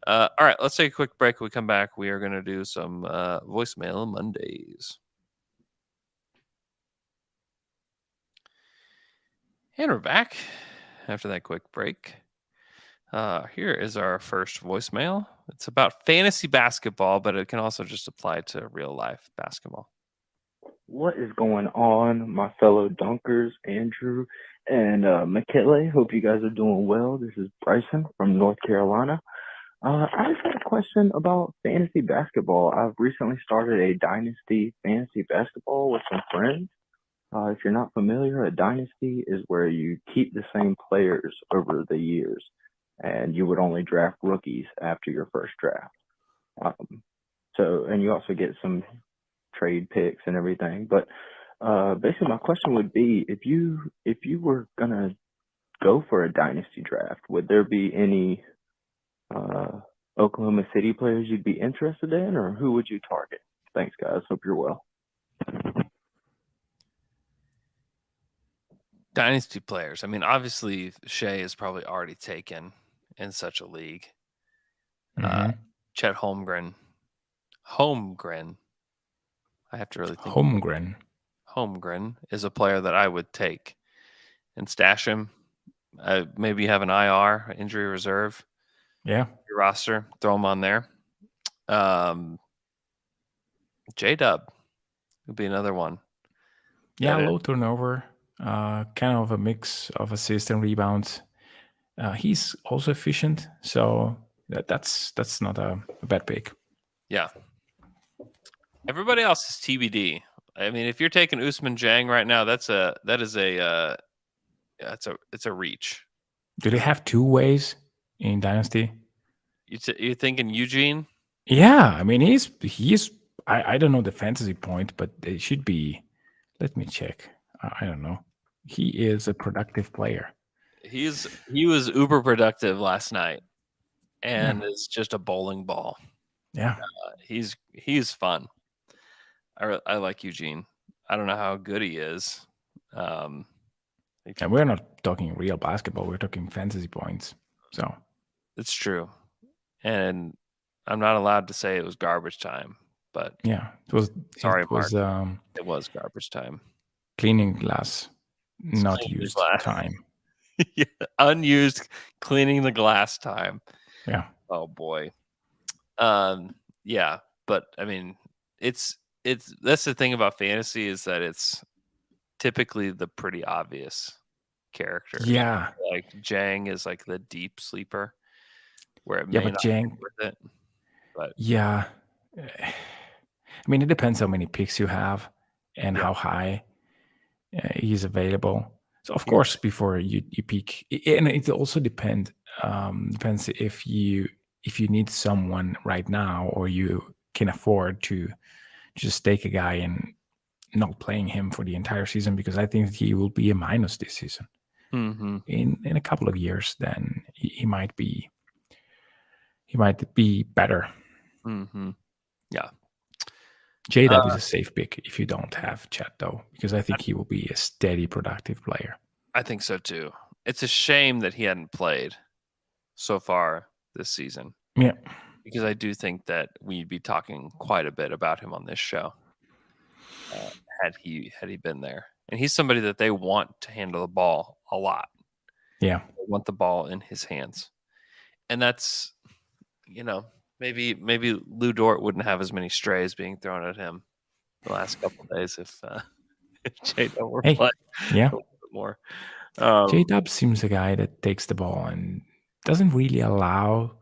All right, let's take a quick break. When we come back, we are going to do some voicemail Mondays. And we're back after that quick break. Here is our first voicemail. It's about fantasy basketball, but it can also just apply to real life basketball. What is going on, my fellow dunkers, Andrew and Michele? Hope you guys are doing well. This is Bryson from North Carolina. I just had a question about fantasy basketball. I've recently started a dynasty fantasy basketball with some friends. If you're not familiar, a dynasty is where you keep the same players over the years, and you would only draft rookies after your first draft. And you also get some trade picks and everything. But basically my question would be, if you were gonna go for a dynasty draft, would there be any Oklahoma City players you'd be interested in, or who would you target? Thanks, guys. Hope you're well. Dynasty players. I mean, obviously Shea is probably already taken in such a league. Chet Holmgren. I have to really think. Holmgren is a player that I would take and stash him. Maybe have an IR, injury reserve. Yeah. Your roster, throw him on there. J-Dub would be another one. Yeah, low turnover. Kind of a mix of assists and rebounds. He's also efficient, so that's not a bad pick. Yeah. Everybody else is TBD. I mean, if you're taking Usman Jang right now, it's a reach. Do they have two ways in Dynasty? You thinking Eugene? Yeah, I mean he's. I don't know the fantasy point, but it should be. Let me check. I don't know. He is a productive player. He was uber productive last night, and is just a bowling ball. Yeah, he's fun. I like Eugene. I don't know how good he is. And we're not talking real basketball. We're talking fantasy points. So it's true. And I'm not allowed to say it was garbage time, but yeah, it was. Sorry, it was. It was garbage time. Cleaning glass, not used time. Yeah, unused cleaning the glass time. Yeah. Oh boy. Yeah, but I mean, it's that's the thing about fantasy is that it's typically the pretty obvious character. Yeah. Like Jang is like the deep sleeper where it may but not Jang be worth it. But yeah. I mean, it depends how many picks you have and how high he's available. So of course, before you peak, and it also depends if you need someone right now, or you can afford to just take a guy and not playing him for the entire season, because I think he will be a minus this season. In a couple of years, then he might be better. Yeah. J-Dub is a safe pick if you don't have Chet, though, because I think he will be a steady, productive player. I think so too. It's a shame that he hadn't played so far this season. Yeah, because I do think that we'd be talking quite a bit about him on this show had he been there. And he's somebody that they want to handle the ball a lot. Yeah. They want the ball in his hands. And that's, maybe Lu Dort wouldn't have as many strays being thrown at him the last couple of days if J-Dub were playing a little bit more. J-Dub seems a guy that takes the ball and doesn't really allow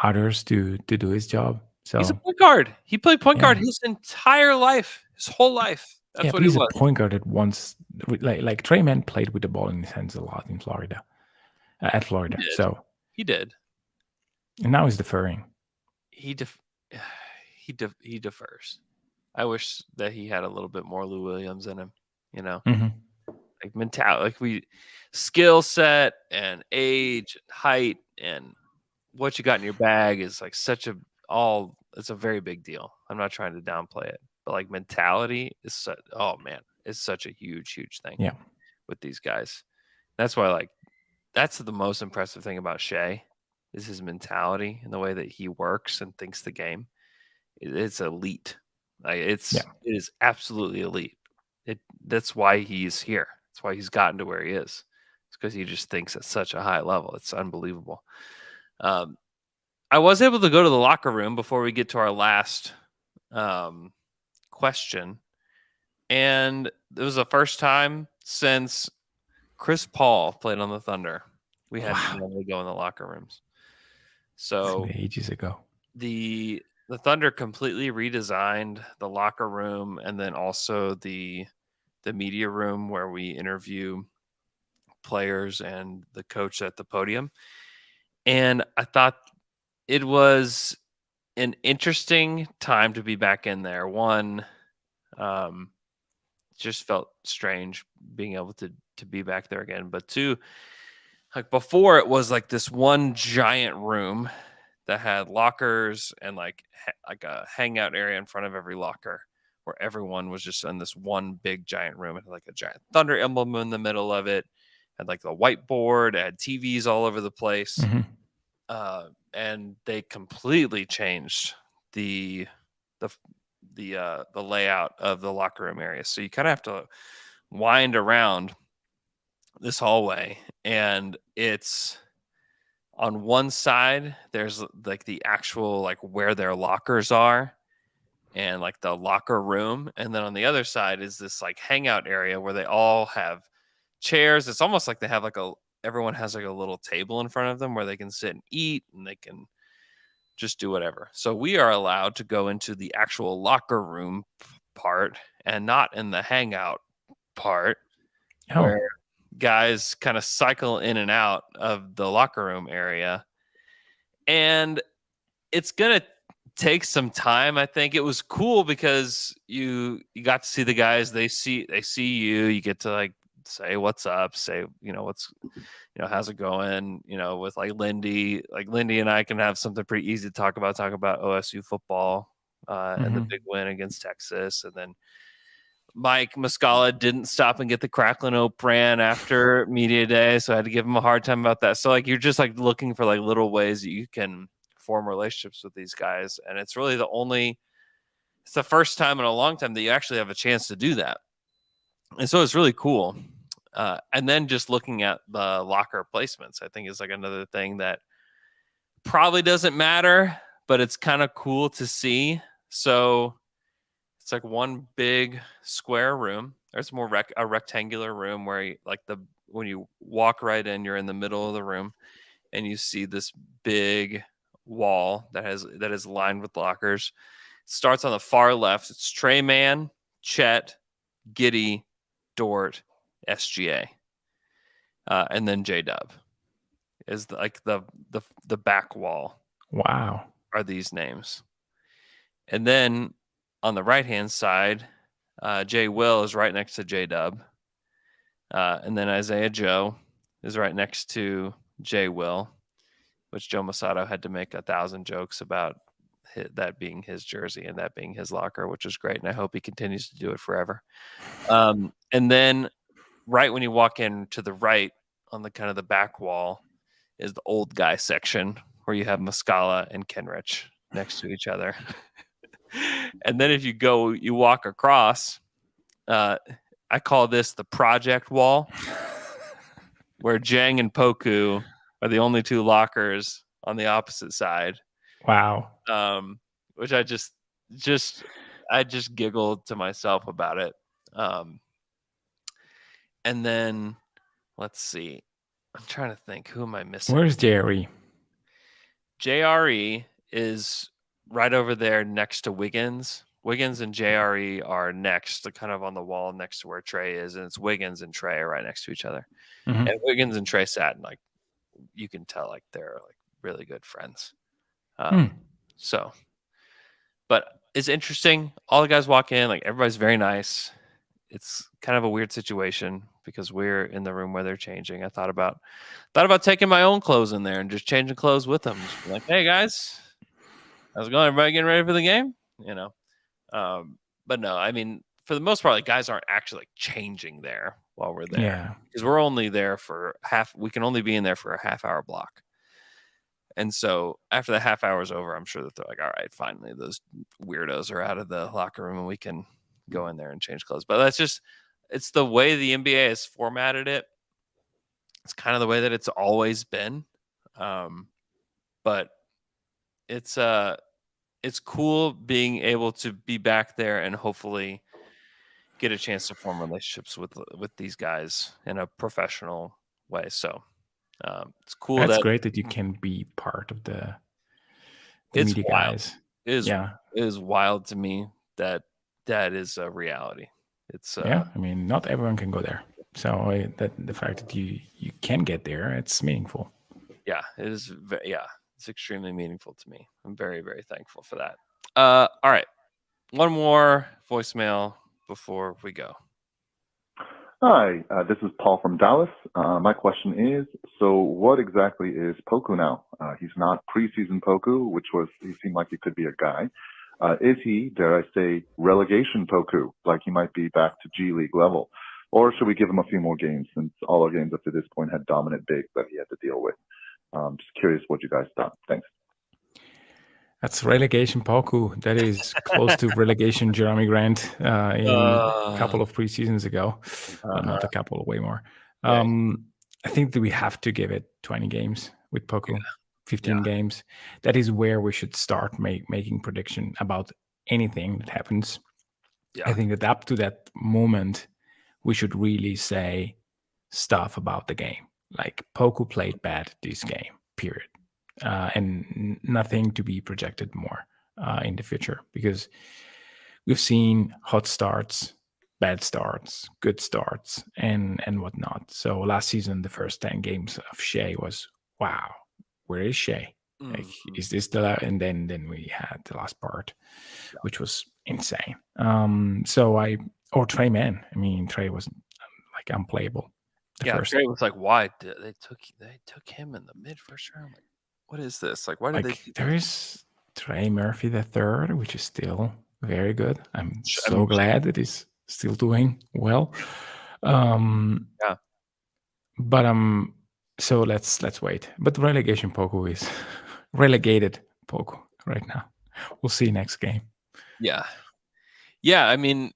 others to do his job. So he's a point guard. He played point guard his entire life, his whole life. That's what he's he was. a point guard that once, like Trey Mann played with the ball in his hands a lot in Florida, at Florida. So he did, and now he's deferring. He defers. I wish that he had a little bit more Lou Williams in him. Like mentality, like skill set and age, and height, and what you got in your bag is like it's a very big deal. I'm not trying to downplay it, but like mentality is it's such a huge thing. Yeah, with these guys, that's why that's the most impressive thing about Shea is his mentality and the way that he works and thinks the game. It's elite. It is absolutely elite. That's why he's here. That's why he's gotten to where he is. It's because he just thinks at such a high level. It's unbelievable. I was able to go to the locker room before we get to our last question. And it was the first time since Chris Paul played on the Thunder. We had to normally go in the locker rooms. So ages ago. The Thunder completely redesigned the locker room and then also the media room where we interview players and the coach at the podium. And I thought it was an interesting time to be back in there. One, just felt strange being able to be back there again. But two, like before it was like this one giant room that had lockers and like a hangout area in front of every locker where everyone was just in this one big giant room. It had like a giant Thunder emblem in the middle of it. Had like the whiteboard, it had TVs all over the place. Mm-hmm. And they completely changed the layout of the locker room area. So you kind of have to wind around this hallway, and it's on one side there's like the actual like where their lockers are and like the locker room, and then on the other side is this like hangout area where they all have chairs. It's almost like they have like everyone has like a little table in front of them where they can sit and eat and they can just do whatever. So we are allowed to go into the actual locker room part and not in the hangout part where guys kind of cycle in and out of the locker room area. And it's going to take some time. I think it was cool because you got to see the guys, they see you get to like say what's up, say how's it going, with like Lindy and I can have something pretty easy to talk about OSU football and the big win against Texas. And then Mike Muscala didn't stop and get the Cracklin' Oat brand after media day, so I had to give him a hard time about that. So like you're just like looking for like little ways that you can form relationships with these guys, and it's really it's the first time in a long time that you actually have a chance to do that, and so it's really cool. And then just looking at the locker placements, I think is like another thing that probably doesn't matter, but it's kind of cool to see. So it's like one big square room. There's more a rectangular room where when you walk right in, you're in the middle of the room, and you see this big wall that is lined with lockers. It starts on the far left. It's Trey Mann, Chet, Giddey, Dort, SGA, and then J-Dub is like the back wall. Wow, are these names? And then on the right hand side, Jay Will is right next to J-Dub, and then Isaiah Joe is right next to Jay Will, which Joe Masato had to make 1,000 jokes about that being his jersey and that being his locker, which is great, and I hope he continues to do it forever. And then right when you walk in to the right on the kind of the back wall is the old guy section where you have Muscala and Kenrich next to each other. And then if you walk across, I call this the project wall. where Jang and Poku are the only two lockers on the opposite side. Wow. Which I just giggled to myself about it. And then let's see. I'm trying to think. Who am I missing? Where's Jerry? JRE is right over there next to Wiggins. Wiggins and JRE are next, kind of on the wall next to where Trey is, and it's Wiggins and Trey are right next to each other. Mhm. And Wiggins and Trey sat, and like you can tell, like they're like really good friends. So, but it's interesting. All the guys walk in, like everybody's very nice. It's kind of a weird situation because we're in the room where they're changing. I thought about taking my own clothes in there and just changing clothes with them. Just be like, hey guys, how's it going? Everybody getting ready for the game? You know. But no, I mean, for the most part, like guys aren't actually like changing there while we're there. Yeah. Because we're only there for we can only be in there for a half-hour block. And so after the half hour's over, I'm sure that they're like, all right, finally those weirdos are out of the locker room and we can go in there and change clothes. But it's the way the NBA has formatted it. It's kind of the way that it's always been. But it's cool being able to be back there and hopefully get a chance to form relationships with these guys in a professional way. So it's cool. That's great that you can be part of the media wild. guys. It is wild to me that is a reality. It's I mean, not everyone can go there. So that the fact that you can get there, it's meaningful. Yeah, it is. It's extremely meaningful to me. I'm very, very thankful for that. All right, one more voicemail before we go. Hi, this is Paul from Dallas. My question is, so what exactly is Poku now? He's not preseason Poku, he seemed like he could be a guy. Is he, dare I say, relegation Poku, like he might be back to G League level? Or should we give him a few more games since all our games up to this point had dominant bigs that he had to deal with? Just curious what you guys thought. Thanks. That's relegation Poku. That is close to relegation Jeremy Grant in a couple of preseasons ago. Not a couple, way more. I think that we have to give it 20 games with Poku, 15 games. That is where we should start making prediction about anything that happens. I think that up to that moment, we should really say stuff about the game. Like Poku played bad this game, period. And nothing to be projected more in the future, because we've seen hot starts, bad starts, good starts, and whatnot. So last season, the first 10 games of Shea was, wow, where is Shea? Like, is this and then we had the last part, which was insane. Or Trey Man. I mean, Trey was like unplayable. Trey was like, why they took him in the mid first round? Like, what is this? Like, why did they? There is Trey Murphy III, which is still very good. I'm so glad that he's still doing well. But so let's wait. But relegation Poku is relegated Poku right now. We'll see next game. Yeah. I mean,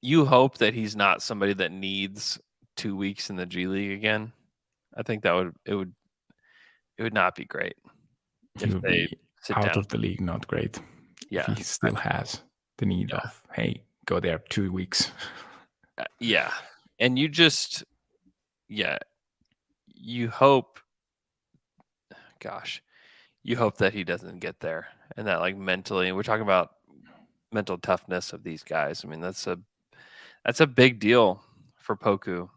you hope that he's not somebody that needs 2 weeks in the G League again. I think it would not be great. He would be out of the league, not great. Yeah. He still has the need of, hey, go there 2 weeks. And you hope, you hope that he doesn't get there and that, like, mentally, we're talking about mental toughness of these guys. I mean, that's a big deal for Poku.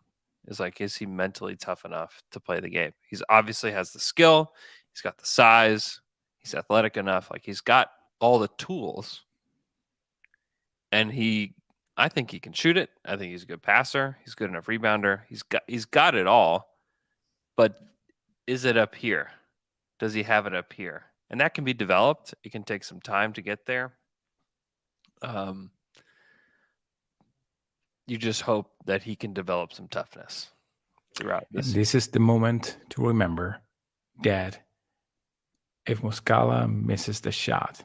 Is he mentally tough enough to play the game? He's obviously has the skill. He's got the size. He's athletic enough. Like, he's got all the tools. And I think he can shoot it. I think he's a good passer. He's good enough rebounder. He's got it all. But is it up here? Does he have it up here? And that can be developed. It can take some time to get there. You just hope that he can develop some toughness throughout this. This is the moment to remember that if Muscala misses the shot,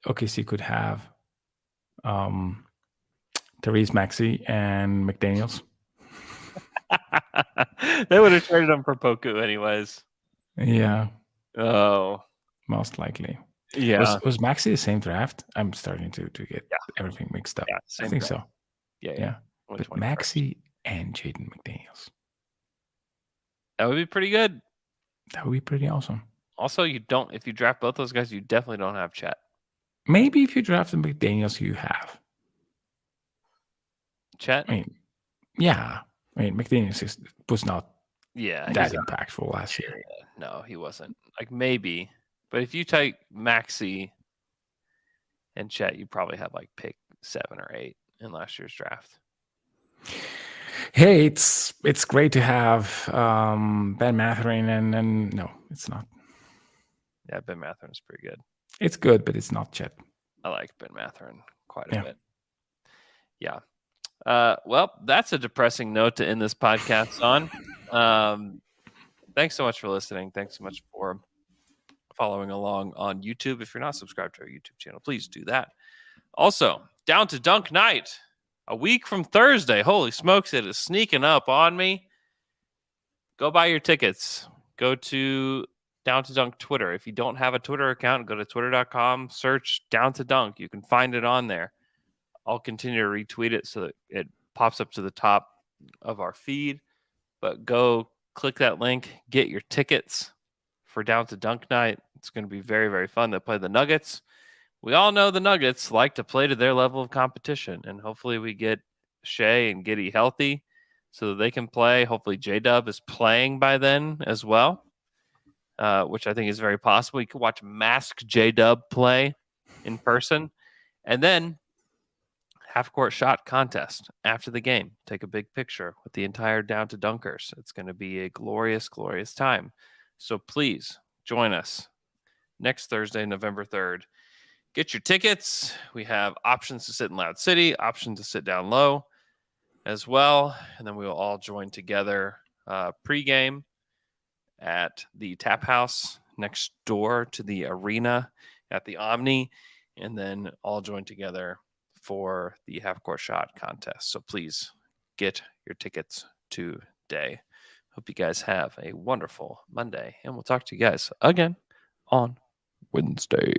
OKC could have Therese Maxey and McDaniels. They would have traded him for Poku anyways. Yeah, Oh, most likely. yeah. Was Maxi the same draft? I'm starting to get everything mixed up. Yeah, I same think draft. so. Yeah. Yeah. But 121st. Maxi and Jaden McDaniels. That would be pretty good. That would be pretty awesome. Also, if you draft both those guys, you definitely don't have Chet. Maybe if you draft the McDaniels, you have. Chet? I mean, yeah. I mean, McDaniels was not that he's impactful last year. Yeah, no, he wasn't. Like maybe, but if you take Maxi and Chet, you probably have like pick 7 or 8 in last year's draft. Hey, it's great to have Ben Mathurin and no, it's not. Yeah, Ben Mathurin's pretty good. It's good, but it's not Chet. I like Ben Mathurin quite a bit. Yeah. Well, that's a depressing note to end this podcast on. Thanks so much for listening. Thanks so much for following along on YouTube. If you're not subscribed to our YouTube channel, please do that. Also, Down to Dunk Night, a week from Thursday. Holy smokes, it is sneaking up on me. Go buy your tickets. Go to Down to Dunk Twitter. If you don't have a Twitter account, go to twitter.com, search Down to Dunk. You can find it on there. I'll continue to retweet it so that it pops up to the top of our feed. But go click that link, get your tickets for Down to Dunk Night. It's going to be very, very fun. They play the Nuggets. We all know the Nuggets like to play to their level of competition, and hopefully we get Shea and Giddey healthy so that they can play. Hopefully J-Dub is playing by then as well, which I think is very possible. You can watch Mask J-Dub play in person. And then half-court shot contest after the game. Take a big picture with the entire Down to Dunkers. It's going to be a glorious, glorious time. So please join us next Thursday, November 3rd. Get your tickets. We have options to sit in Loud City, option to sit down low as well. And then we will all join together pregame at the Tap House next door to the arena at the Omni. And then all join together for the half-court shot contest. So please get your tickets today. Hope you guys have a wonderful Monday. And we'll talk to you guys again on Wednesday.